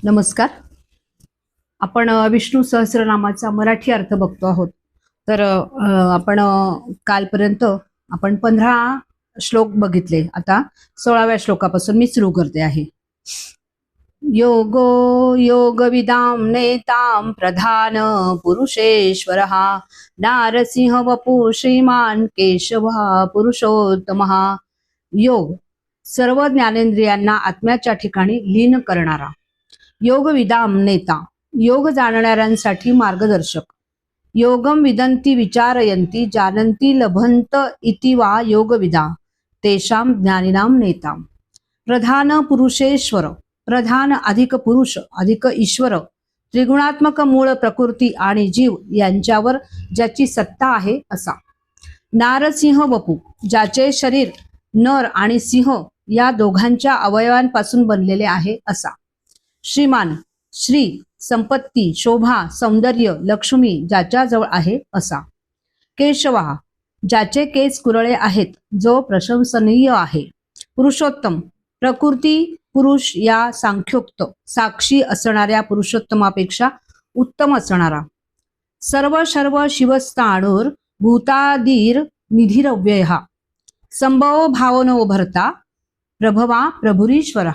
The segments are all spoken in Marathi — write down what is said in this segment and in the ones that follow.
नमस्कार. आपण विष्णू सहस्रनामाचा मराठी अर्थ बघतो आहोत. तर आपण कालपर्यंत आपण 15 श्लोक बघितले. आता 16व्या श्लोकापासून मी सुरू करते आहे. योगो योगविदां नेतां प्रधान पुरुषेश्वरः नारसिंह वपु श्रीमान केशवः पुरुषोत्तमः. योग सर्व ज्ञानेंद्रियांना आत्म्याच्या ठिकाणी लीन करणारा. योगविदाम नेता योग जाणणाऱ्यांसाठी मार्गदर्शक. योगम विदंती विचारयंती जानंती लभंत इति वा योगविदा तेषां ज्ञानिनां नेता. प्रधान पुरुषेश्वर प्रधान अधिक पुरुष अधिक ईश्वर त्रिगुणात्मक मूळ प्रकृती आणि जीव यांच्यावर ज्याची सत्ता आहे असा. नारसिंह वपू ज्याचे शरीर नर आणि सिंह या दोघांच्या अवयवांपासून बनलेले आहे असा. श्रीमान श्री संपत्ती शोभा सौंदर्य लक्ष्मी ज्याच्याजवळ आहे असा. केशवा ज्याचे केस कुरळे आहेत जो प्रशंसनीय आहे. पुरुषोत्तम प्रकृती पुरुष या सांख्योक्त साक्षी असणाऱ्या पुरुषोत्तमापेक्षा उत्तम असणारा. सर्व सर्व शिवस्थाणूर भूतादीर निधिरव्यय संभव भावनो भरता प्रभवा प्रभुरीश्वर.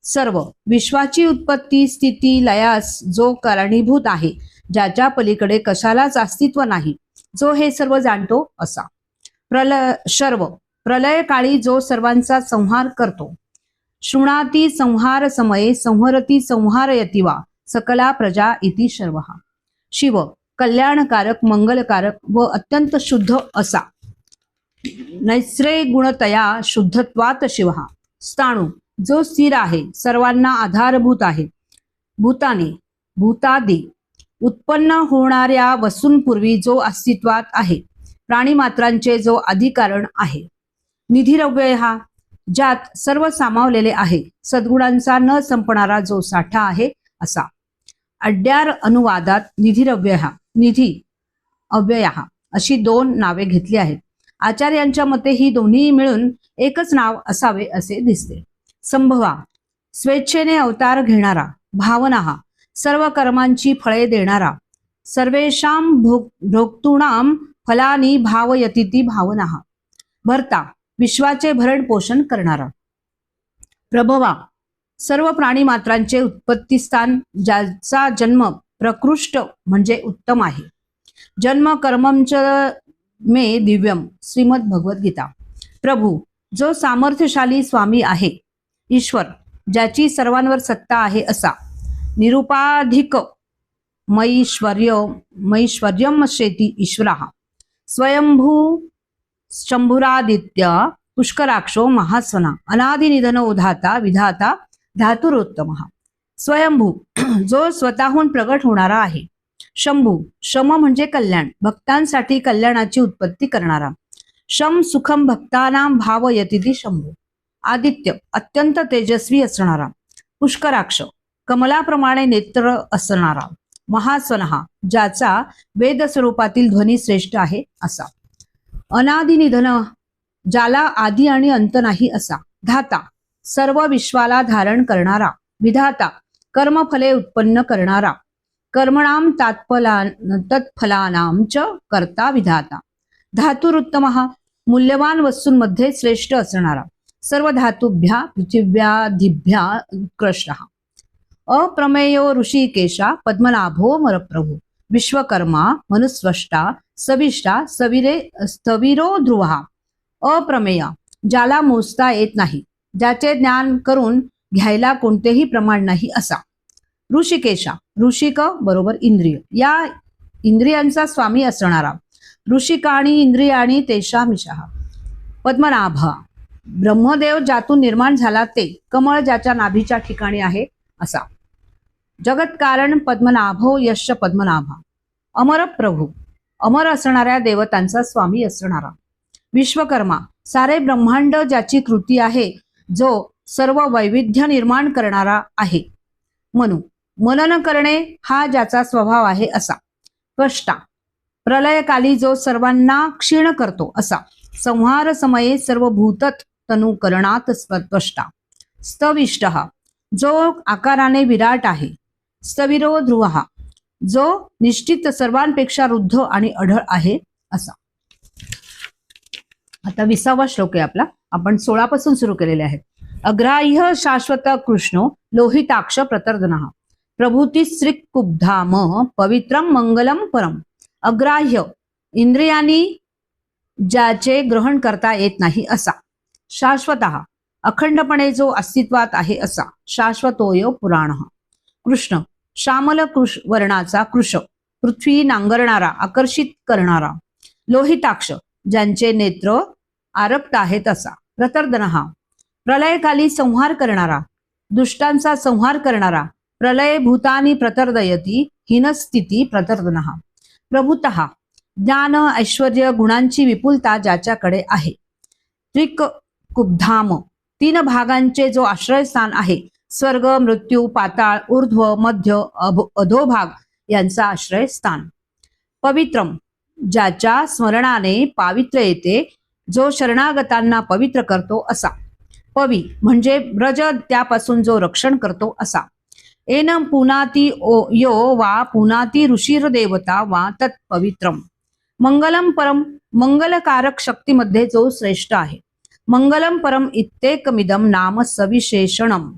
सर्व विश्वाची उत्पत्ती स्थिती लयास जो कारणीभूत आहे ज्याच्या पलीकडे कशालाच अस्तित्व नाही जो हे सर्व जाणतो असा. प्रलय काळी जो सर्वांचा संहार करतो. शृणाती संहार समये संहरती संहारयती वा सकला प्रजा इति शर्व. शिव कल्याणकारक मंगलकारक व अत्यंत शुद्ध असा. नैस्रे गुणतया शुद्धत्वात शिव. स्थाणू जो स्थिर आहे सर्वांना आधारभूत आहे. भूतानी भूतादी उत्पन्न होणाऱ्या वस्तूंपूर्वी जो अस्तित्वात आहे. प्राणीमात्रांचे जो अधिकारण आहे. निधिरव्यय हा ज्यात सर्व सामावलेले आहे. सद्गुणांचा न संपणारा जो साठा आहे असा. अड्यार अनुवादात निधिरव्यय निधी अव्यय अशी 2 नावे घेतली आहेत. आचार्यांच्या मते ही दोन्ही मिळून एकच नाव असावे असे दिसते. संभवा स्वेच्छेने अवतार घेणारा. भावना सर्व कर्मांची फळे देणारा. सर्वेषां भोक्तॄणां फलानी भावयतीति भावना. भरता विश्वाचे भरण पोषण करणारा. प्रभवा सर्व प्राणीमात्रांचे उत्पत्तीस्थान ज्याचा जन्म प्रकृष्ट म्हणजे उत्तम आहे. जन्म कर्मंच मे दिव्यम श्रीमद भगवद्गीता. प्रभू जो सामर्थ्यशाली स्वामी आहे. ईश्वर ज्याची सर्वांवर सत्ता आहे असा. निरुपाधिक मैश्वर्यम शेती ईश्वरा. स्वयंभू शंभुरादित्य पुष्कराक्षो महास्वना. अनादिनिधनो धाता विधाता धातुरोत्तम. स्वयंभू जो स्वतःहून प्रगट होणारा आहे. शंभू शम म्हणजे कल्याण भक्तांसाठी कल्याणाची उत्पत्ती करणारा. शम सुखम भक्तानां भावयतीति शंभू. आदित्य अत्यंत तेजस्वी असणारा. पुष्कराक्ष कमलाप्रमाणे नेत्र असणारा. महास्वनहा ज्याचा वेद स्वरूपातील ध्वनी श्रेष्ठ आहे असा. अनादिनिधन ज्याला आदी आणि अंत नाही असा. धाता सर्व विश्वाला धारण करणारा. विधाता कर्मफले उत्पन्न करणारा. कर्मणाम तत्फलानाम च कर्ता विधाता. धातुरुत्तम मूल्यवान वस्तूंमध्ये श्रेष्ठ असणारा. सर्व धातुभ्या पृथिव्याधिभ्या उत्कृष्ट. अप्रमेयो ऋषिकेशा पद्मनाभो मरप्रभू. विश्वकर्मा मनुस्वष्टा सविष्टा स्थविरो ध्रुव. अप्रमेय ज्याला मोजता येत नाही ज्याचे ज्ञान करून घ्यायला कोणतेही प्रमाण नाही असा. ऋषिकेशा ऋषिक बरोबर इंद्रिय या इंद्रियांचा स्वामी असणारा. ऋषिकाणी इंद्रियाणी तेषामिषः. पद्मनाभ ब्रह्मदेव ज्यातून निर्माण झाला ते. कमळ ज्याच्या नाभीच्या ठिकाणी आहे असा. जगत कारण पद्मनाभो यश पद्मनाभा. अमर प्रभू अमर असणाऱ्या देवतांचा स्वामी असणारा. विश्वकर्मा सारे ब्रह्मांड ज्याची कृती आहे जो सर्व वैविध्य निर्माण करणारा आहे. मनु मनन करणे हा ज्याचा स्वभाव आहे असा. त्वष्टा प्रलयकाली जो सर्वांना क्षीण करतो असा. संहार समये सर्व भूतत तनु करणात त्वष्टा. स्तविष्ट जो आकाराने विराट आहे. स्थविरो ध्रुवः, जो निश्चित सर्वांपेक्षा रुद्ध आणि अढळ आहे असा. आता 20वा श्लोक आहे आपला. आपण 16 पासून सुरू केलेले आहेत. अग्राह्य शाश्वत कृष्णो लोहिताक्ष प्रतर्दनः प्रभूती श्रीकुब्धाम पवित्रम मंगलम परम. अग्राह्य, इंद्रियांनी ज्याचे ग्रहण करता येत नाही असा. शाश्वतः, अखंडपणे जो अस्तित्वात आहे असा. शाश्वतोय पुराणः. कृष्ण, श्यामल वर्णाचा कृश, पृथ्वी नांगरणारा, आकर्षित करणारा. लोहिताक्ष, ज्यांचे नेत्र आरक्त आहेत असा. प्रतर्दनः, प्रलयकाली संहार करणारा, दुष्टांचा संहार करणारा. प्रलय भूतानी प्रतर्दयती हीनस्थिती प्रतर्दनः. प्रभूतः, ज्ञान ऐश्वर्य गुणांची विपुलता ज्याच्याकडे आहे. त्रिक कुब्धाम, 3 भागांचे जो आश्रयस्थान आहे. स्वर्ग, मृत्यू, पाताळ, ऊर्ध्व, मध्य, अधोभाग यांचा आश्रयस्थान. पवित्रम, ज्याच्या स्मरणाने पावित्र्य येते, जो शरणागतांना पवित्र करतो असा. पवी म्हणजे ब्रज, त्यापासून जो रक्षण करतो असा. एन पुनाती यो वा पुनाती ऋषीर देवता वा तत् पवित्रम. मंगलम परम, मंगलकारक शक्तीमध्ये जो श्रेष्ठ आहे. मंगलम परम इत्येकमिदम नाम सविशेषणम.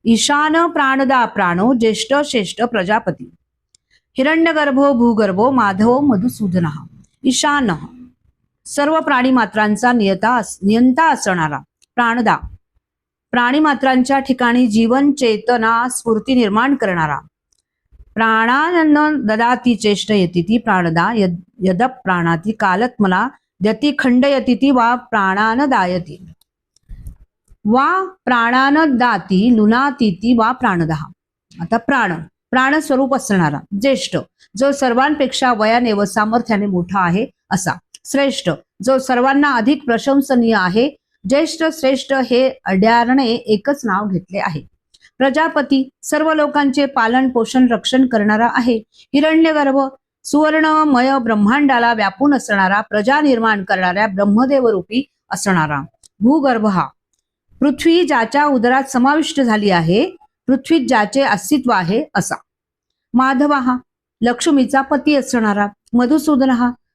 ईशान प्राणदा प्राणो ज्येष्ठ श्रेष्ठ प्रजापती. हिरण्यगर्भो भूगर्भो माधवो मधुसूदनः. ईशान, सर्व प्राणी मात्रांचा नियंता असणारा. प्राणदा, प्राणी मात्रांच्या ठिकाणी जीवन चेतना स्फूर्ती निर्माण करणारा. प्राणानंद ददाती चेष्ट यती प्राणदा यद प्राणाती कालत्मला द्यती खंडयती वा प्राणानदायती. वा प्राणानदाती लुनातीती वा प्राणदः. आता प्राण स्वरूप असणारा. ज्येष्ठ, जो सर्वांपेक्षा वयाने व सामर्थ्याने मोठा आहे असा. श्रेष्ठ, जो सर्वांना अधिक प्रशंसनीय आहे. ज्येष्ठ श्रेष्ठ हे अड्यारणे एकच नाव घेतले आहे. प्रजापती, सर्व लोकांचे पालन पोषण रक्षण करणारा आहे. हिरण्यगर्भ, सुवर्णमय ब्रह्मांडाला व्यापून असणारा, प्रजा निर्माण करणाऱ्या ब्रह्मदेव रूपी असणारा. भूगर्भ, पृथ्वी ज्याच्या उदरात समाविष्ट झाली आहे, पृथ्वीत ज्याचे अस्तित्व आहे असा. माधव, लक्ष्मीचा पती असणारा. मधुसूदन,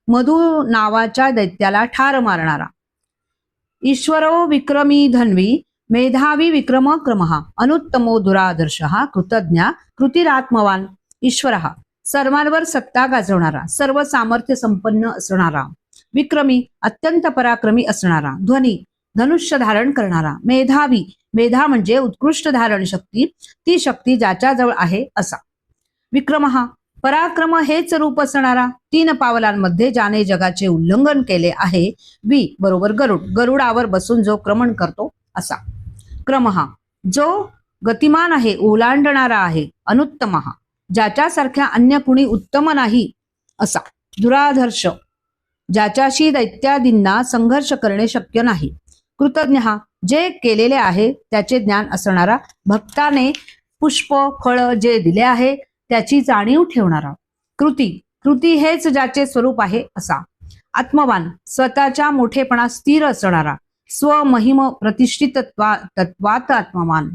मधु नावाच्या दैत्याला ठार मारणारा. ईश्वरो विक्रमी धन्वी मेधावी विक्रम क्रमः अनुत्तमो दुरादर्शः कृतज्ञ कृतिरात्मवान. ईश्वर, सर्वांवर सत्ता गाजवणारा, सर्व सामर्थ्य संपन्न असणारा. विक्रमी, अत्यंत पराक्रमी असणारा. ध्वनी, धनुष्य धारण करणारा. मेधावी, मेधा म्हणजे उत्कृष्ट धारण शक्ती, ती शक्ती ज्याच्याजवळ आहे असा. विक्रमः, पराक्रम हेच रूप असणारा. 3 पावलांमध्ये ज्याने जगाचे उल्लंघन केले आहे. वि बरोबर गरुड, गरुडावर बसून जो क्रमण करतो असा. क्रमः, जो गतिमान आहे, ओलांडणारा आहे. अनुत्तमः, ज्याच्यासारख्या अन्य कुणी उत्तम नाही असा. दुराधर्ष, ज्याच्याशी दैत्यादींना संघर्ष करणे शक्य नाही. कृतज्ञ, जे केलेले आहे त्याचे ज्ञान असणारा. भक्ताने पुष्प फळ जे दिले आहे त्याची जाणीव ठेवणारा. कृती हेच ज्याचे स्वरूप आहे असा. आत्मवान, स्वतःच्या मोठेपणा स्थिर असणारा. स्वमहिम प्रतिष्ठित तत्वात आत्मवान.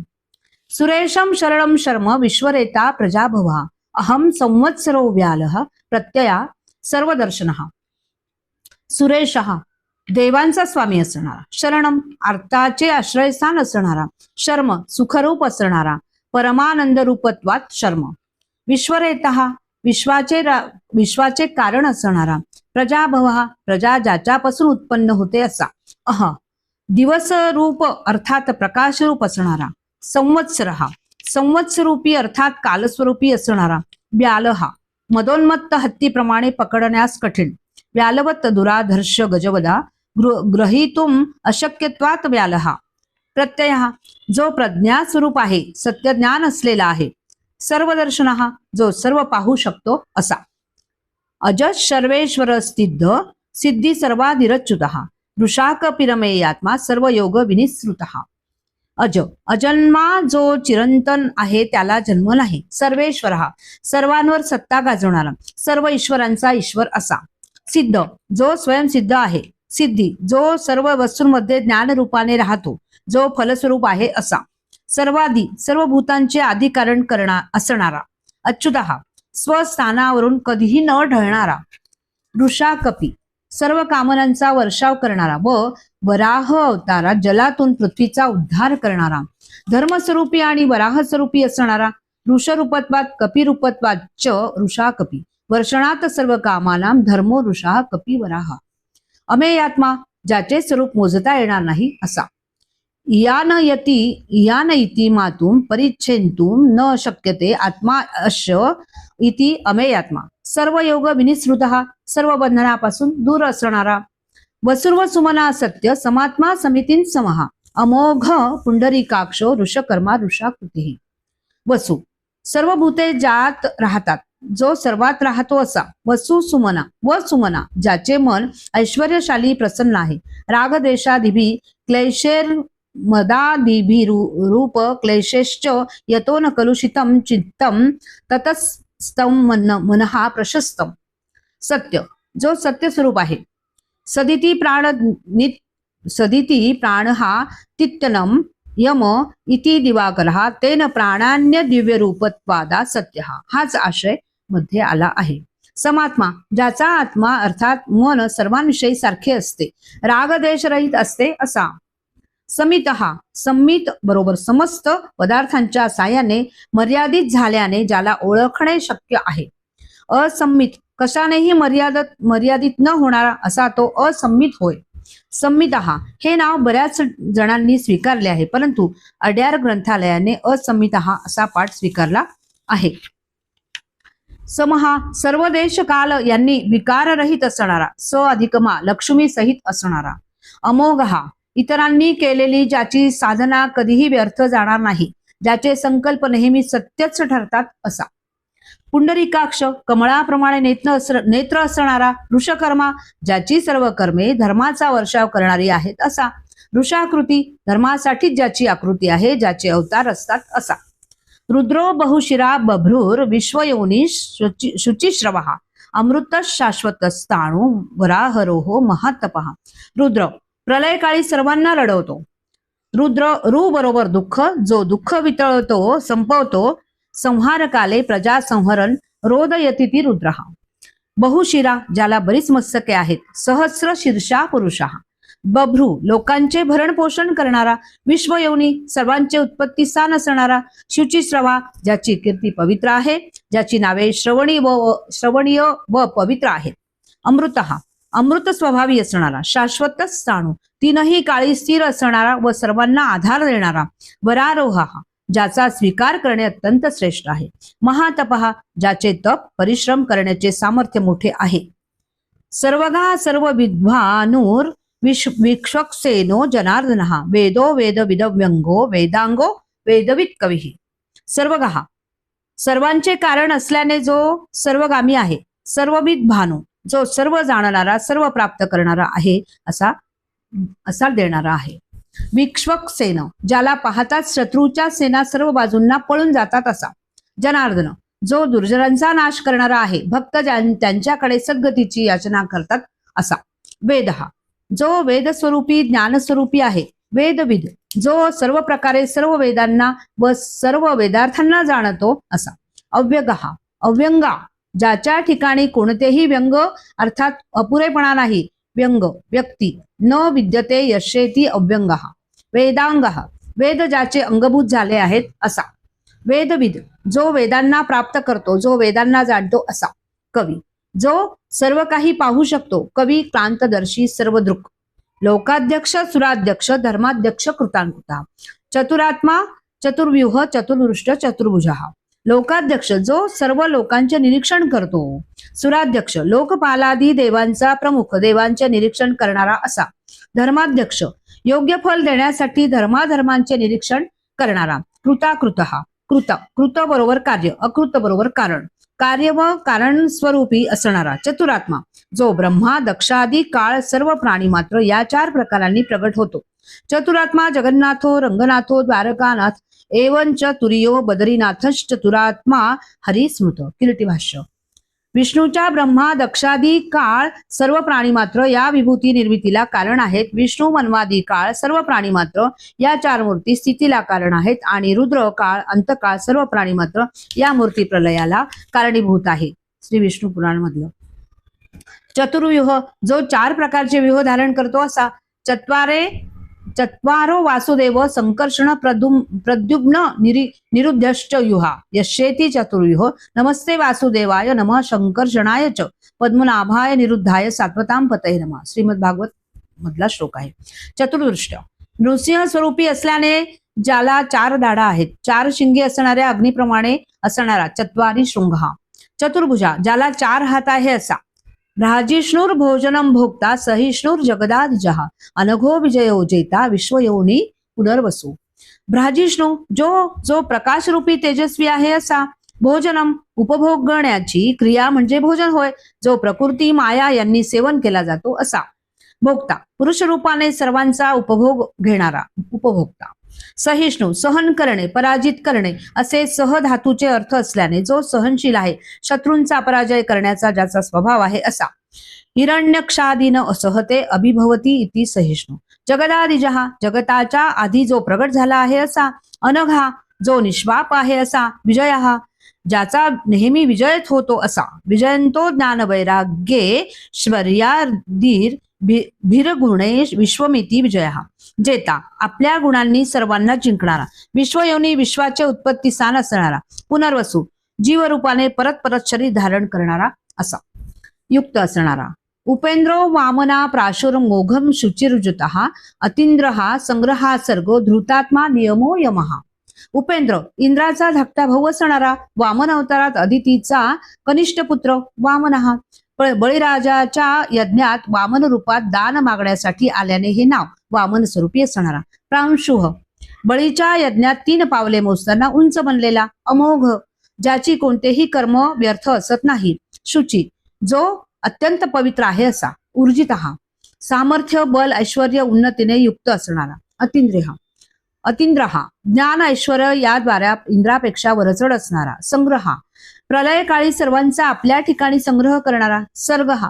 सुरेशम शरणम शर्म विश्वरेता प्रजाभवा अहम संवत्सरो व्यालः प्रत्यया सर्वदर्शनः. सुरेश, देवांचा स्वामी असणारा. शरणम, अर्थाचे आश्रयस्थान असणारा. शर्म, सुखरूप असणारा. परमानंद रूपत्वात शर्म. विश्वरेता, विश्वाचे कारण असणारा. प्रजाभव, प्रजा ज्याच्यापासून उत्पन्न होते असा. दिवस रूप अर्थात प्रकाश रूप असणारा. संवत्सर, संवत्सरूपी अर्थात कालस्वरूपी असणारा. व्यालहा, मदोन्मत्त हत्तीप्रमाणे पकडण्यास कठीण. व्यालवत दुराधर्ष गजवदा ग्रहीतुम अशक्यत्वात व्यालहा. प्रत्यय, जो प्रज्ञा स्वरूप आहे, सत्यज्ञान असलेला आहे. सर्वदर्शन, जो सर्व पाहू शकतो असा. अज सर्वेश्वर सिद्ध सिद्धी सर्वाधिरच्युतः वृषाक पिरमेयात्मा सर्व योग विनिसृतः. अज, अजन्मा जो चिरंतन आहे त्याला जन्म नाही. सर्वेश्वर, सर्वांवर सत्ता गाजवणारा, सर्व ईश्वरांचा ईश्वर असा. सिद्ध, जो स्वयंसिद्ध आहे. सिद्धी, जो सर्व वस्तूंमध्ये ज्ञान रूपाने राहतो, जो फलस्वरूप आहे असा. सर्वादी सर्व भूतांचे अधिकरण असणारा, अच्युतः स्वस्थानावरून कधीही न ढळणारा, वृषाकपी सर्व कामनांचा वर्षाव करणारा व वराह अवतारात जलातून पृथ्वीचा उद्धार करणारा, धर्मस्वरूपी आणि वराह स्वरूपी असणारा, ऋषरूपत्वात कपिरूपत्वात च वृषाकपी वर्षणात सर्व कामानाम धर्मो वृषा कपी वराह, अमेयात्मा ज्याचे स्वरूप मोजता येणार नाही असा, यान इति मातुम परिच्छेन्तुम न शक्यते आत्मा अश्य इति अमेयात्मा, सर्व योग विनिसृतः सर्व बंधनापासून दूर असणारा, वसुर्व सुमना सत्य समात्मा समितीन समहा, अमोघ पुंडरीकाक्षो ऋषकर्मा ऋषाकृती, वसु सर्व भूते ज्यात राहतात जो सर्वात राहतो असा, वसु सुमना व सुमना ज्याचे मन ऐश्वर्यशाली प्रसन्न आहे, रागद्वेषादिभी क्लेशेर मदादिभी रूप क्लेशेश्च यतो न कलुषितम चित्तम ततस्तम मनहा प्रशस्तम, सत्य जो सत्य स्वरूप आहे, सदिती प्राणहा तित्यनम यम इति दिवाकरहा तेन प्राणान्य दिव्य रूपत्वादा सत्यहा, हाच आशय मध्ये आला आहे. समात्मा ज्याचा आत्मा अर्थात मन सर्वांविषयी सारखे असते, रागद्वेष रहित असते असा. समितहा संमित बरोबर समस्त पदार्थांच्या साह्याने मर्यादित झाल्याने ज्याला ओळखणे शक्य आहे. असंमित कशानेही मर्यादित न होणारा असा तो असंमित होय. संमितहा हे नाव बऱ्याच जणांनी स्वीकारले आहे, परंतु अड्यार ग्रंथालयाने असंमितहा असा पाठ स्वीकारला आहे. समहा सर्व देश काल यांनी विकाररहित असणारा, स अधिकमा लक्ष्मी सहित असणारा. अमोघहा इतरांनी केलेली ज्याची साधना कधीही व्यर्थ जाणार नाही, ज्याचे संकल्प नेहमी सत्यच ठरतात असा. पुंडरीकाक्ष कमळाप्रमाणे नेत्र असणारा. ऋषकर्मा ज्याची सर्व कर्मे धर्माचा वर्षाव करणारी आहेत असा. वृषाकृती धर्मासाठी ज्याची आकृती आहे, ज्याचे अवतार असतात असा. रुद्रो बहुशिरा बभ्रूर विश्वयोनी शुचिश्रवहा, अमृत शाश्वत स्थाणू वराहरोहो महातपहा. रुद्र प्रलयकाळी सर्वांना रडवतो. रुद्र रु बरोबर दुःख, जो दुःख वितळतो संपवतो. संहारकाले प्रजा संहरण रोदयती ती रुद्रहा. बहुशिरा ज्याला बरीच मस्तके आहेत. सहस्र शीर्षा पुरुषा. बभ्रू लोकांचे भरण पोषण करणारा. विश्वयोनी सर्वांचे उत्पत्ती स्थान असणारा. शुचिश्रवा ज्याची कीर्ती पवित्र आहे, ज्याची नावे श्रवणीय व पवित्र आहेत. अमृतहा अमृत स्वभावी असणारा. शाश्वत स्थाणू तीनही काळी स्थिर असणारा व सर्वांना आधार देणारा. वरारोहा ज्याचा स्वीकार करणे अत्यंत श्रेष्ठ आहे. महातपहा ज्याचे तप परिश्रम करण्याचे सामर्थ्य मोठे आहे. सर्वगा सर्व विद्वानूर विक्षसेनो जनार्दनहा. वेदो वेद विदव्यंगो वेदांगो वेदविद कवी. सर्वगा सर्वांचे कारण असल्याने जो सर्वगामी आहे. सर्वविद भानू जो सर्व जाणणारा सर्व प्राप्त करणारा आहे असा देणारा आहे. विक्ष्वक्सेन ज्याला पाहताच शत्रूच्या सेना सर्व बाजूंना पळून जातात असा. जनार्दन जो दुर्जनांचा नाश करणारा आहे. भक्त त्यांच्याकडे सद्गतीची याचना करतात असा. वेदहा जो वेदस्वरूपी ज्ञानस्वरूपी आहे. वेदविद जो सर्व प्रकारे सर्व वेदांना व सर्व वेदार्थांना जाणतो असा. अव्यगहा अव्यंगा ज्याच्या ठिकाणी कोणतेही व्यंग अर्थात अपुरेपणा नाही. व्यंग व्यक्ती न विद्यते यशेती अव्यंगहा. वेदांगहा वेद ज्याचे अंगभूत झाले आहेत असा. वेदविद जो वेदांना प्राप्त करतो, जो वेदांना जाणतो असा. कवी जो सर्व काही पाहू शकतो. कवी क्रांतदर्शी सर्वदृक्. लोकाध्यक्ष सुराध्यक्ष धर्माध्यक्ष कृतांकुता. चतुरात्मा चतुर्व्यूह चतुर्दृष्ट चतुर्भुजहा. लोकाध्यक्ष जो सर्व लोकांचे निरीक्षण करतो. सुराध्यक्ष लोकपालादी देवांचा प्रमुख, देवांचे निरीक्षण करणारा असा. धर्माध्यक्ष योग्य फल देण्यासाठी धर्माधर्मांचे निरीक्षण करणारा. कृताकृतहा कृत बरोबर कार्य, अकृत बरोबर कारण. कार्य व कारण स्वरूपी असणारा. चतुरात्मा जो ब्रह्मा दक्षादी काळ सर्व प्राणी मात्र या 4 प्रकारांनी प्रगट होतो. चतुरात्मा जगन्नाथो रंगनाथो द्वारकानाथ एवंच तुरियो बद्रीनाथश्च चतुरात्मा हरिस्मृत. कीर्ती भाष्य. विष्णूच्या ब्रह्मा दक्षादी काळ सर्व प्राणी मात्र या विभूती निर्मितीला कारण आहेत. विष्णू मन्वादी काळ सर्व प्राणी मात्र या चार मूर्ती स्थितीला कारण आहेत आणि रुद्र काळ अंतकाळ सर्व प्राणी मात्र या मूर्ती प्रलयाला कारणीभूत आहे. श्री विष्णू पुराण मधलं चतुर्व्यूह जो चार प्रकारचे व्यूह धारण करतो असा चत्वारो वासुदेव संकर्षण प्रद्युम्न निरुद्धश्च युहा यशेती चतुर्व्यूह नमस्ते वासुदेवाय नमः संकर्षणाय च पद्मनाभाय निरुद्धाय सात्वतां पतये नमः. श्रीमद भागवत मधला श्लोक आहे. चतुर्दृष्ट नृसिंह स्वरूपी असल्याने ज्याला चार दाढा आहेत, चार शिंगे असणाऱ्या अग्निप्रमाणे असणारा चत्वारी शृंगा. चतुर्भुजा ज्याला चार हात आहे असा. राजिष्णुर भोजनम भोक्ता सहिष्णुर जगदादिजः अनघो विजयो जेता विश्वयोनी पुनर्वसू. भ्राजिष्णू जो प्रकाश रूपी तेजस्वी आहे असा. भोजनम उपभोगण्याची क्रिया म्हणजे भोजन होय, जो प्रकृती माया यांनी सेवन केला जातो असा. भोक्ता पुरुष रूपाने सर्वांचा उपभोग घेणारा उपभोक्ता. सहिष्णू सहन करणे पराजित करणे असे सहधातूचे अर्थ असल्याने जो सहनशील आहे, शत्रूंचा पराजय करण्याचा ज्याचा स्वभाव आहे असा. हिरण्यक्षादीन असहते अभिभवती इति सहिष्णू. जगदादिजहा जगताच्या आधी जो प्रगट झाला आहे असा. अनघा जो निष्पाप आहे असा. विजयहा ज्याचा नेहमी विजयच होतो असा. विजयंतो ज्ञान वैराग्ये श्वर्यादीर भीरगुणेश विश्वमिती विजय. जेता आपल्या गुणांनी सर्वांना जिंकणारा. विश्वयोनी विश्वाचे उत्पत्ती स्थान असणारा. पुनर्वसू जीवरूपाने परत परत शरीर धारण करणारा असा. युक्त असणारा. उपेंद्रो वामना प्राशुर मोघम शुचिर्जुतः अतींद्रहा संग्रहा सर्गो धृतात्मा नियमो यमहा. उपेंद्र इंद्राचा धाकटा भाऊ असणारा. वामन अवतारात अदितीचा कनिष्ठ पुत्र वामनहा. बळीराजाच्या यज्ञात वामन रूपात दान मागण्यासाठी आल्याने हे नाव वामन स्वरूपी असणारा. प्रांशुह बळीच्या यज्ञात 3 पावले मोजताना उंच बनलेला. अमोघ ज्याची कोणतेही कर्म व्यर्थ असत नाही. शुची जो अत्यंत पवित्र आहे असा. ऊर्जितहा सामर्थ्य बल ऐश्वर्य उन्नतीने युक्त असणारा. अतींद्रहा ज्ञान ऐश्वर्य याद्वारे इंद्रापेक्षा वरचढ असणारा. संग्रहा प्रलय काळी सर्वांचा आपल्या ठिकाणी संग्रह करणारा. सर्गहा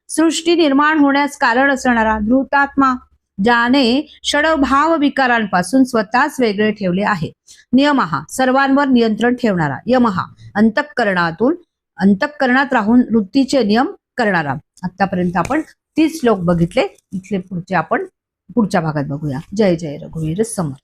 सृष्टी निर्माण होण्यास कारण असणारा. धृतात्मा ज्याने षडभाव विकारांपासून स्वतःच वेगळे ठेवले आहे. नियमहा सर्वांवर नियंत्रण ठेवणारा. यमहा अंतःकरणात राहून वृत्तीचे नियम करणारा. आतापर्यंत आपण 30 श्लोक बघितले. इथले पुढचे आपण पुढच्या भागात बघूया. जय जय रघुवीर समर्थ.